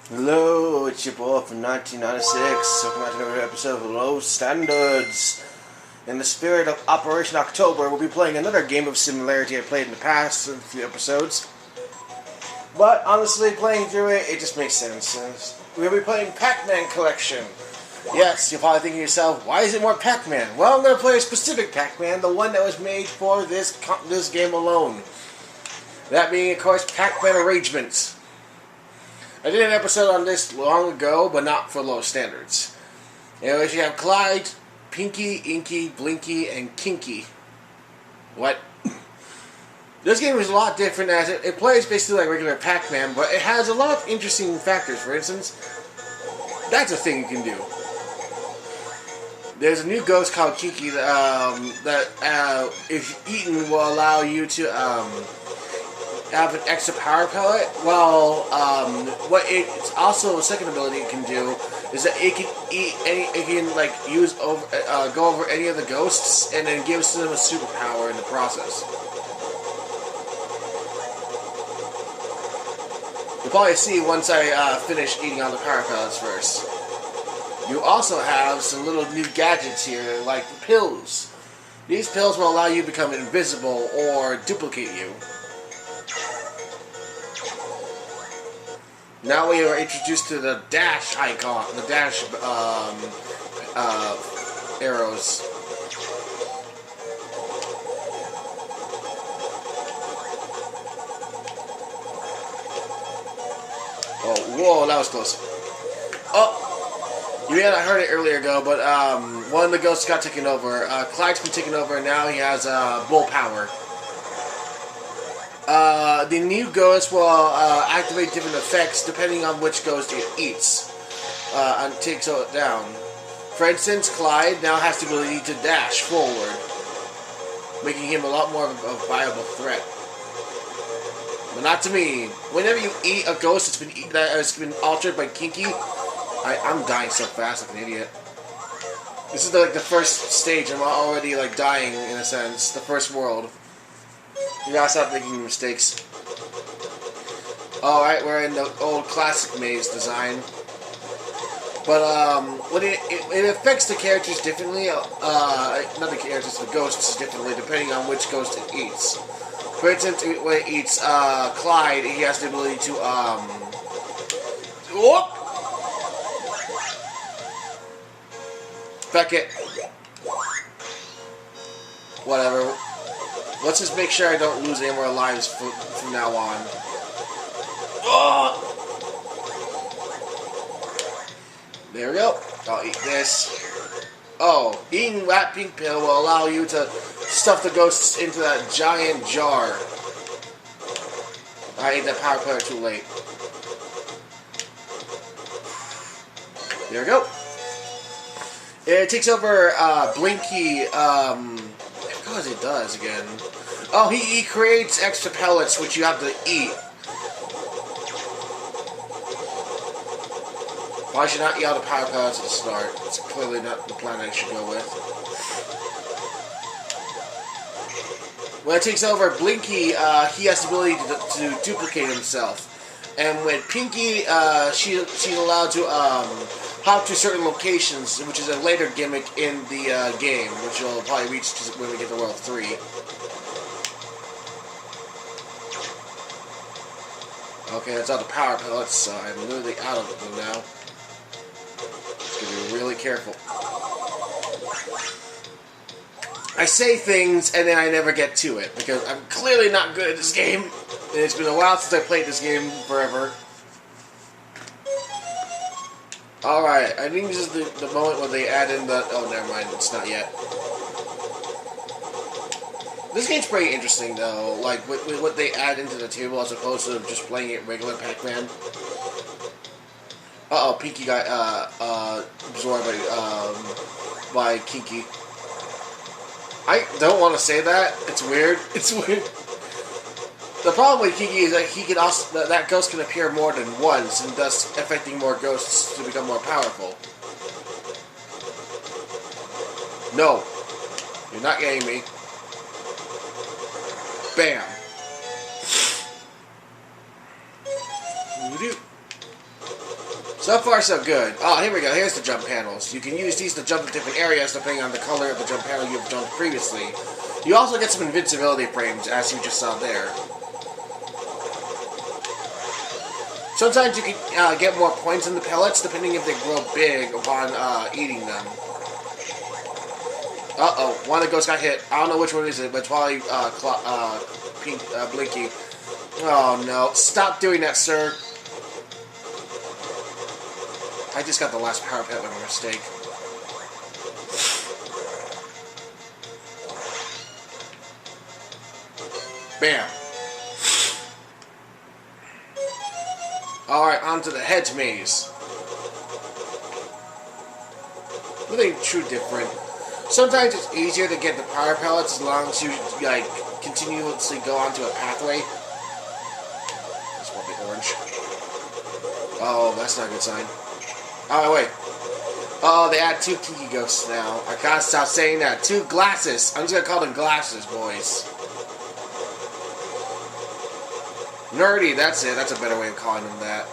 Hello, it's your boy from 1996. Welcome back to another episode of Low Standards. In the spirit of Operation October, we'll be playing another game of similarity I played in the past in a few episodes. But honestly, playing through it, it just makes sense. We'll be playing Pacman Collection. Yes, you're probably thinking to yourself, why is it more Pacman? Well, I'm going to play a specific Pacman, the one that was made for this game alone. That being, of course, Pacman Arrangements. I did an episode on this long ago, but not for low standards. Anyways, you have Clyde, Pinky, Inky, Blinky, and Kinky. What? This game is a lot different as it plays basically like regular Pac-Man, but it has a lot of interesting factors. For instance, that's a thing you can do. There's a new ghost called Kinky that if eaten, will allow you to have an extra power pellet. Well, what it's also a second ability it can do is that it can eat any, it can like use over, go over any of the ghosts and then gives them a superpower in the process. You'll probably see once I finish eating all the power pellets first. You also have some little new gadgets here, like the pills. These pills will allow you to become invisible or duplicate you. Now we are introduced to the dash icon, the dash arrows. Oh, whoa, that was close. Oh, you may not heard it earlier ago, but one of the ghosts got taken over. Clyde's been taken over, and now he has bull power. The new ghost will activate different effects depending on which ghost it eats and takes it down. For instance, Clyde now has the ability to dash forward, making him a lot more of a viable threat. But not to me. Whenever you eat a ghost that has been altered by Kinky, I'm dying so fast like an idiot. This is like the first stage. I'm already like dying in a sense. The first world. You gotta stop making mistakes. Alright, we're in the old classic maze design. But, when it affects the characters differently, not the characters, the ghosts differently, depending on which ghost it eats. For instance, when it eats, Clyde, he has the ability to, whoop! Feck it. Whatever. Let's just make sure I don't lose any more lives from now on. Oh! There we go. I'll eat this. Oh, eating that pink pill will allow you to stuff the ghosts into that giant jar. I ate that power pellet too late. There we go. It takes over Blinky. What it does again? Oh, he creates extra pellets which you have to eat. Well, I should not eat all the power pellets at the start. It's clearly not the plan I should go with. When it takes over Blinky, he has the ability to duplicate himself. And with Pinky, she's allowed to hop to certain locations, which is a later gimmick in the game, which we'll probably reach when we get to World 3. Okay, that's all the power pellets, so I'm literally out of them now. Just gotta be really careful. I say things, and then I never get to it, because I'm clearly not good at this game, and it's been a while since I played this game forever. Alright, I think this is the moment when they add in the... Oh, never mind, it's not yet. This game's pretty interesting, though, like, with what they add into the table as opposed to just playing it regular Pac-Man. Uh-oh, Pinky got, absorbed by Kinky. I don't want to say that. It's weird. It's weird. The problem with Kinky is that he can also that ghost can appear more than once, and thus affecting more ghosts to become more powerful. No, you're not getting me. Bam. So far, so good. Oh, here we go. Here's the jump panels. You can use these to jump to different areas depending on the color of the jump panel you've jumped previously. You also get some invincibility frames, as you just saw there. Sometimes you can get more points in the pellets, depending if they grow big upon eating them. Uh-oh, one of the ghosts got hit. I don't know which one is it, but it's probably pink, Blinky. Oh, no. Stop doing that, sir. I just got the last power pet by mistake. Bam. Alright, on to the hedge maze. Nothing too different. Sometimes it's easier to get the power pellets as long as you, like, continuously go onto a pathway. That's probably orange. Oh, that's not a good sign. Oh, wait. Oh, they add 2 Tiki Ghosts now. I gotta stop saying that. 2 glasses. I'm just gonna call them glasses, boys. Nerdy, that's it. That's a better way of calling them that.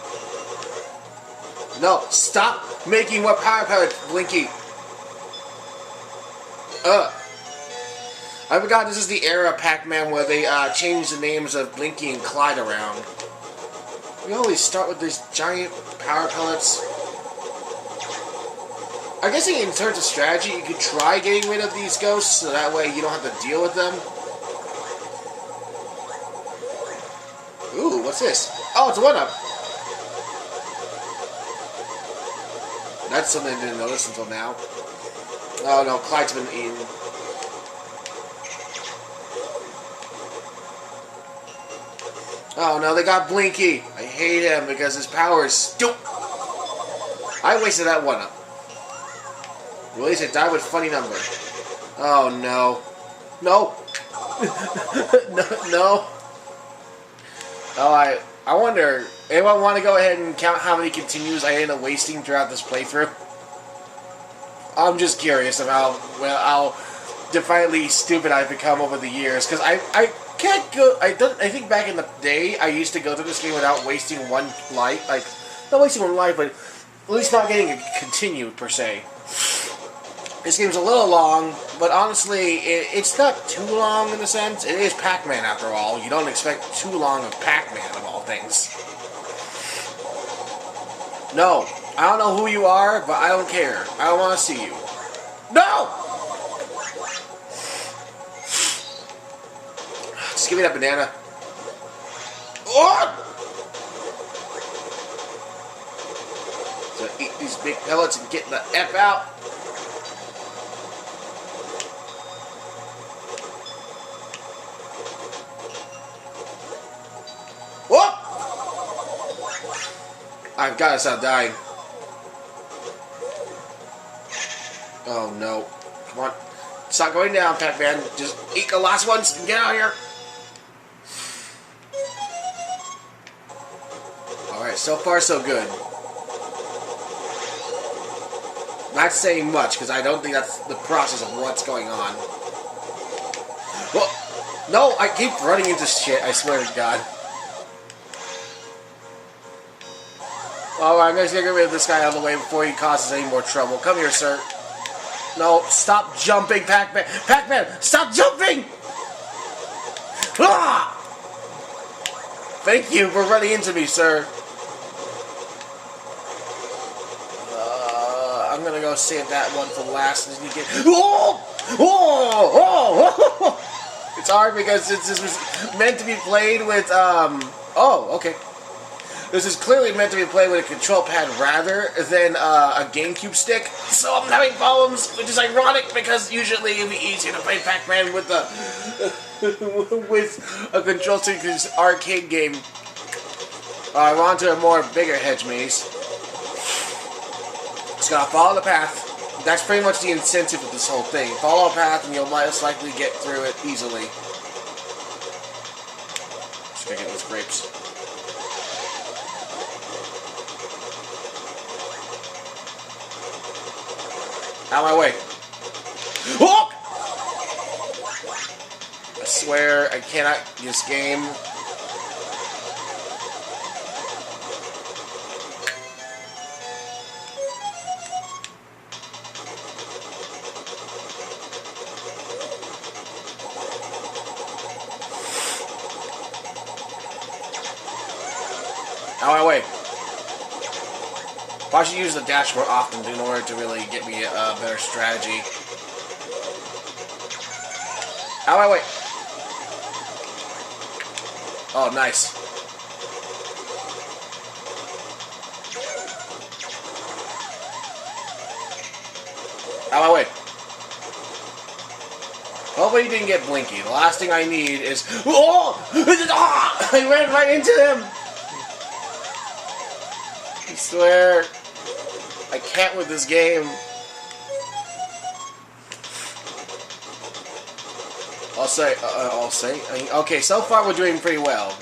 No, stop making more power pellets, Blinky. I forgot this is the era of Pacman where they changed the names of Blinky and Clyde around. We always start with these giant power pellets. I guess in terms of strategy, you could try getting rid of these ghosts, so that way you don't have to deal with them. Ooh, what's this? Oh, it's a 1-up. That's something I didn't notice until now. Oh no, Clyde's been eaten. Oh no, they got Blinky. I hate him because his power is stupid. I wasted that 1-up. Well, at least I died with funny number. Oh no. No. No. Oh, I wonder, anyone want to go ahead and count how many continues I ended up wasting throughout this playthrough? I'm just curious about how defiantly stupid I've become over the years, because I can't go, I think back in the day, I used to go through this game without wasting one life, like, not wasting one life, but at least not getting a continue, per se. This game's a little long, but honestly, it's not too long in a sense. It is Pacman after all. You don't expect too long of Pacman of all things. No, I don't know who you are, but I don't care. I don't want to see you. No! Just give me that banana. Oh! So eat these big pellets and get the F out. I've got to stop dying. Oh no. Come on. Stop going down, Pacman. Just eat the last ones and get out of here. Alright, so far so good. Not saying much, because I don't think that's the process of what's going on. Well, no, I keep running into shit, I swear to God. Oh, I'm going to get rid of this guy out of the way before he causes any more trouble. Come here, sir. No, stop jumping, Pacman. Pacman, stop jumping! Ah! Thank you for running into me, sir. I'm going to go save that one for last. And you get... Oh! Oh! Oh! It's hard because this was meant to be played with, Oh, okay. This is clearly meant to be played with a control pad rather than a GameCube stick, so I'm having problems, which is ironic because usually it'd be easier to play Pacman with with a control stick in this arcade game. We're on to a more bigger hedge maze. Just gotta follow the path. That's pretty much the incentive of this whole thing. Follow a path and you'll most likely get through it easily. Just gotta get those grapes. Out of my way. Oh! I swear I cannot this game. Probably should use the dash more often in order to really get me a better strategy. Ow, wait. Oh, nice. Ow, wait. Hopefully you didn't get Blinky. The last thing I need is... Oh! I ran right into him! I swear... I can't with this game. I'll say. Okay, so far we're doing pretty well.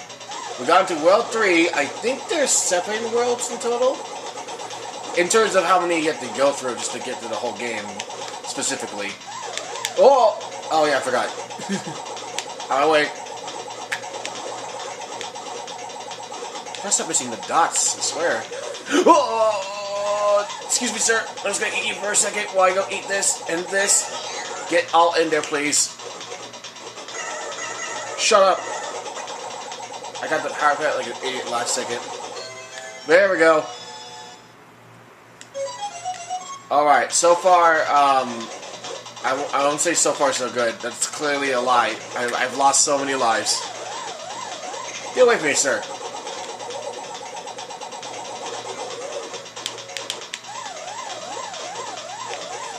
We got into World 3. I think there's 7 worlds in total. In terms of how many you have to go through just to get through the whole game, specifically. Oh! Oh yeah, I forgot. Oh wait. I stop missing the dots, I swear. Oh! Excuse me, sir. I'm just gonna eat you for a second while I go eat this and this. Get all in there, please. Shut up. I got the power pad like an idiot last second. There we go. Alright, so far, I won't say so far so good. That's clearly a lie. I've lost so many lives. Get away from me, sir.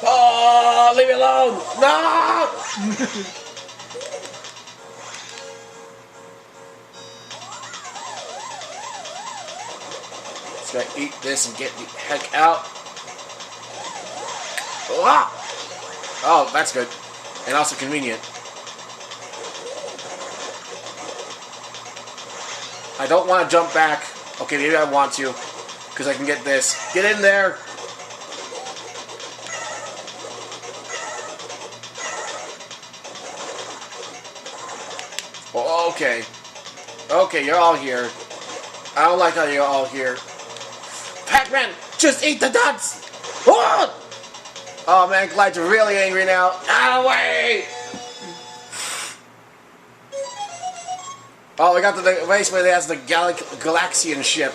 Oh, leave me alone! No! Just gotta eat this and get the heck out. Ah! Oh, that's good. And also convenient. I don't want to jump back. Okay, maybe I want to. Because I can get this. Get in there! Oh, okay. Okay, you're all here. I don't like how you're all here. Pacman, just eat the dots! Oh! Oh man, Clyde's really angry now. Out of the way! Oh, we got the basement that has the Galaxian ship.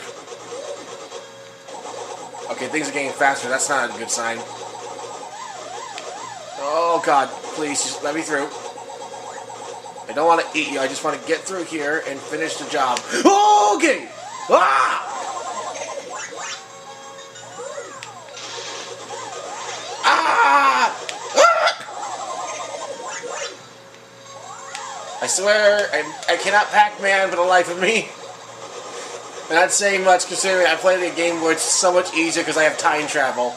Okay, things are getting faster. That's not a good sign. Oh god, please, just let me through. I don't want to eat you. I just want to get through here and finish the job. Oh, okay! Ah! I swear, I cannot Pac-Man for the life of me. I'm not saying much considering I played the game where it's so much easier because I have time travel.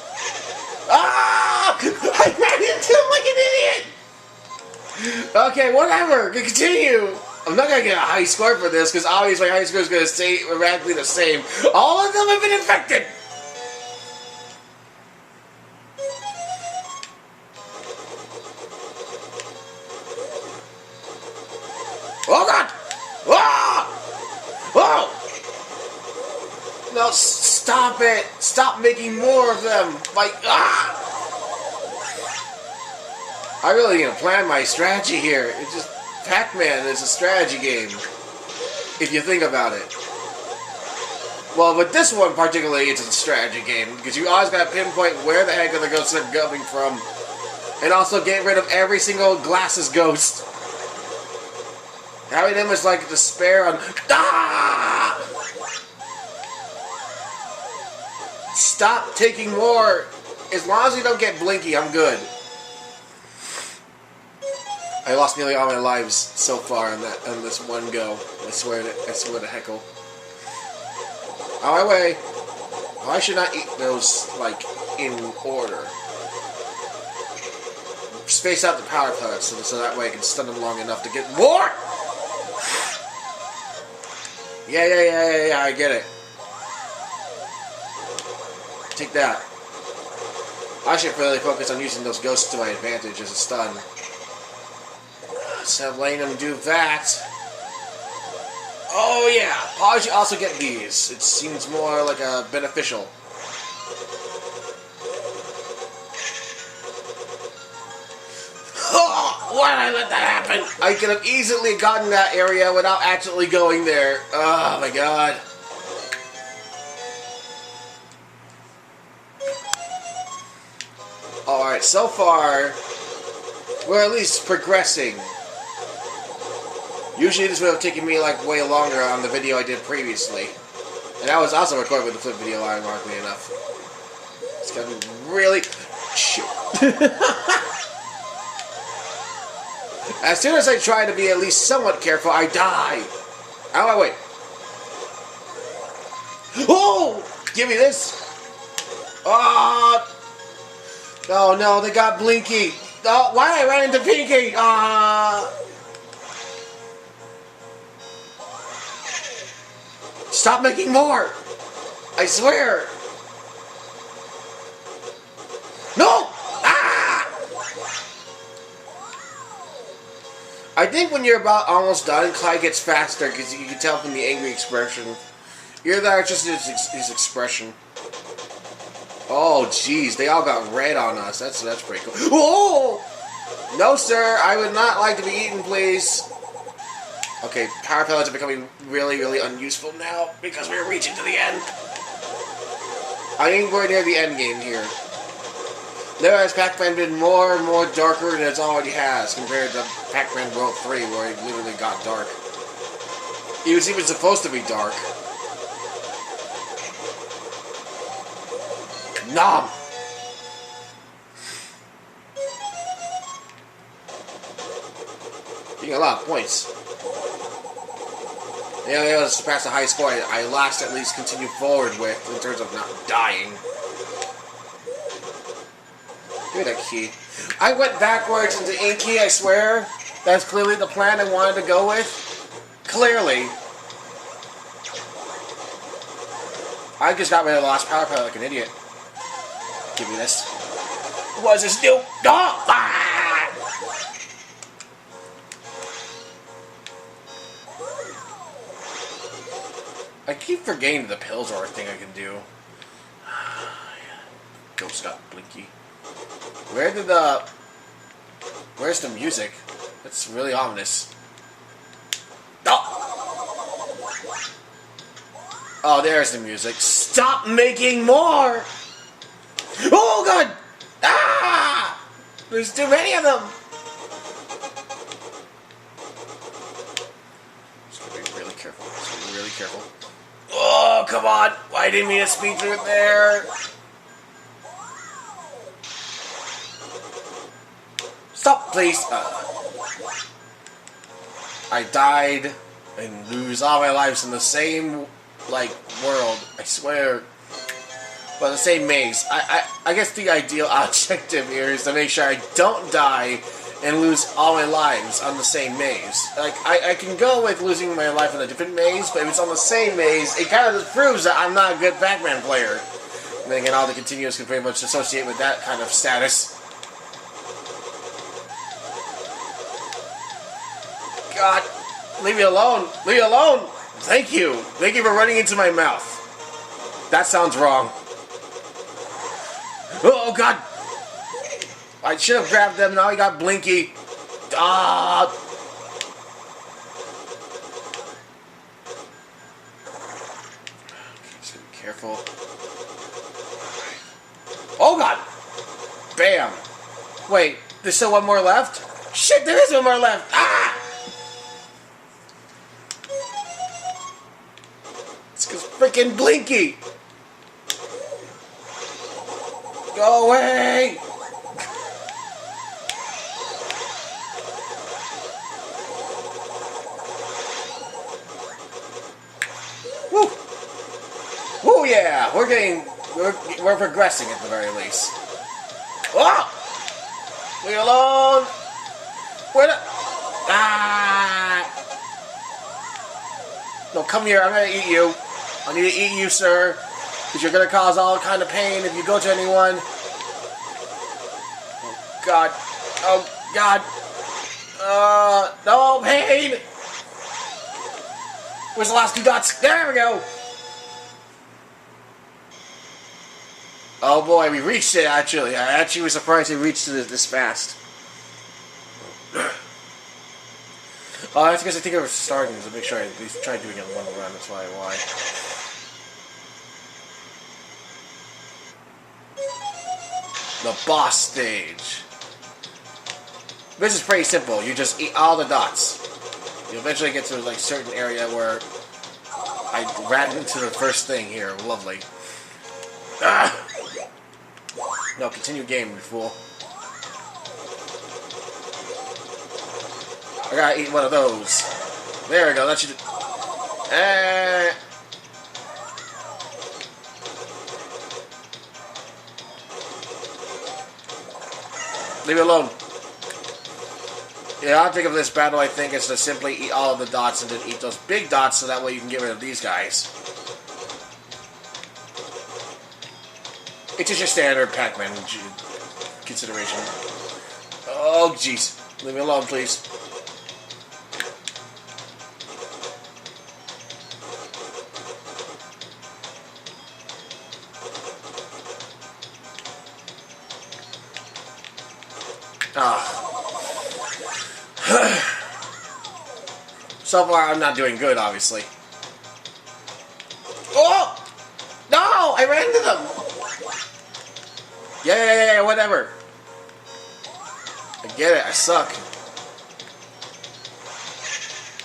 Ah! I ran into him like an idiot! Okay, whatever. Continue. I'm not going to get a high score for this because obviously my high score is going to stay radically the same. All of them have been infected! Oh god! Ah! Oh! No, stop it! Stop making more of them! Like, ah! I really need to plan my strategy here. It's just, Pac-Man is a strategy game. If you think about it. Well, with this one particularly, it's a strategy game. Because you always gotta pinpoint where the heck are the ghosts are coming from. And also get rid of every single glasses ghost. Having them is like despair on... Ah! Stop taking more. As long as you don't get Blinky, I'm good. I lost nearly all my lives so far on this one go. I swear to heckle. On my way. Oh, I should not eat those like in order. Space out the power pellets so that way I can stun them long enough to get more. Yeah, I get it. Take that. I should really focus on using those ghosts to my advantage as a stun. Instead of letting them do that. Oh yeah, I should also get these. It seems more like a beneficial. Oh, why did I let that happen? I could have easily gotten that area without actually going there. Oh my god. Alright, so far, we're at least progressing. Usually this would have taken me like way longer on the video I did previously. And that was also recorded with the flip video, ironically enough. It's gonna be really... Shoot. As soon as I try to be at least somewhat careful, I die. Oh, wait. Oh! Give me this. Oh! Oh no, they got Blinky. Oh, why did I run into Pinky? Stop making more! I swear! No! Ah! I think when you're about almost done, Clyde gets faster because you can tell from the angry expression. Either that or just his expression. Oh, jeez, they all got red on us. That's pretty cool. Oh! No, sir, I would not like to be eaten, please. Okay, power pellets are becoming really, really unuseful now because we're reaching to the end. I think we're near the end game here. Never has Pacman been more and more darker than it already has compared to Pacman World 3 where it literally got dark. It was even supposed to be dark. Nom! Getting a lot of points. Yeah, I was to surpass the high score I last at least continue forward with in terms of not dying. Give me that key. I went backwards into Inky, I swear. That's clearly the plan I wanted to go with. Clearly. I just got rid of the last power pellet like an idiot. Give me this. What is this new? Oh! Ah! I keep forgetting the pills are a thing I can do. Go stop, Blinky. Where's the music? That's really ominous. Oh! Oh, there's the music. Stop making more! Oh, God! Ah! There's too many of them! Just gotta be really careful. Just gotta be really careful. Oh, come on! Why didn't mean to speed through there? Stop, please! I died and lose all my lives in the same, like, world. I swear. But the same maze. I guess the ideal objective here is to make sure I don't die and lose all my lives on the same maze. Like, I can go with losing my life in a different maze, but if it's on the same maze, it kind of just proves that I'm not a good Pacman player. And then again, all the continues can pretty much associate with that kind of status. God, leave me alone. Leave me alone. Thank you. Thank you for running into my mouth. That sounds wrong. Oh, God. I should have grabbed them. Now I got Blinky. Ah. Just be careful. Oh, God. Bam. Wait, there's still one more left? Shit, there is one more left. Ah. It's because freaking Blinky. Go away. Woo! Woo, yeah! We're progressing at the very least. Oh! Leave me alone! Where the... Ah! No, come here, I'm gonna eat you. I need to eat you, sir. Because you're gonna cause all kind of pain if you go to anyone. Oh, God. Oh, God. No pain! Where's the last two dots? There we go! Oh boy, we reached it actually. I actually was surprised we reached it this fast. Oh, that's because I think I was starting to make sure I at least tried doing it in one run, that's why. the boss stage. This is pretty simple. You just eat all the dots. You eventually get to like certain area where I ran into the first thing here. Lovely. Ah! No, continue game, you fool. I gotta eat one of those. There we go. That should. Leave it alone. Yeah, I'll think of this battle, I think, is to simply eat all of the dots and then eat those big dots so that way you can get rid of these guys. It's just your standard Pacman consideration. Oh, jeez. Leave me alone, please. So far, I'm not doing good, obviously. Oh! No! I ran into them! Yeah, whatever. I get it, I suck.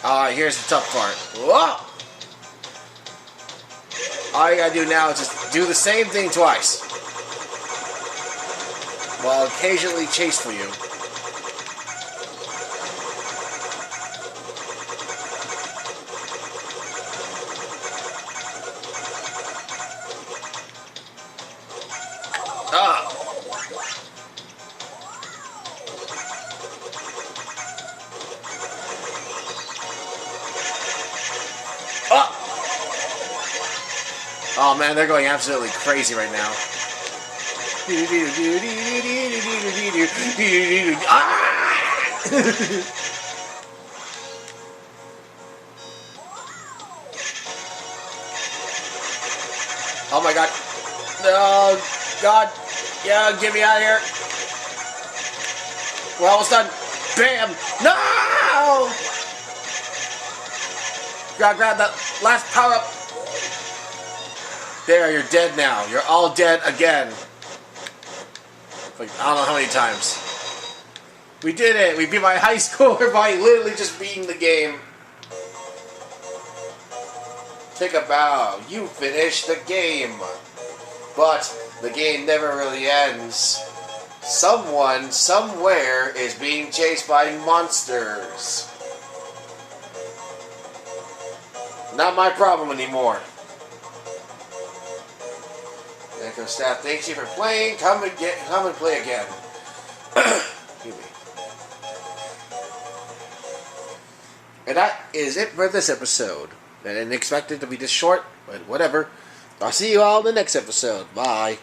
Alright, here's the tough part. Whoa! All you gotta do now is just do the same thing twice. While occasionally chase for you. Ah! Ah! Oh man, they're going absolutely crazy right now. Ah! Oh my god. No, God. Yeah, get me out of here. We're almost done. Bam! No! Gotta grab that last power up. There, you're dead now. You're all dead again. Like, I don't know how many times. We did it! We beat my high score by literally just beating the game. Take a bow. You finished the game. But the game never really ends. Someone, somewhere, is being chased by monsters. Not my problem anymore. Echo staff, thanks you for playing. Come and play again. Excuse me. And that is it for this episode. I didn't expect it to be this short, but whatever. I'll see you all in the next episode. Bye.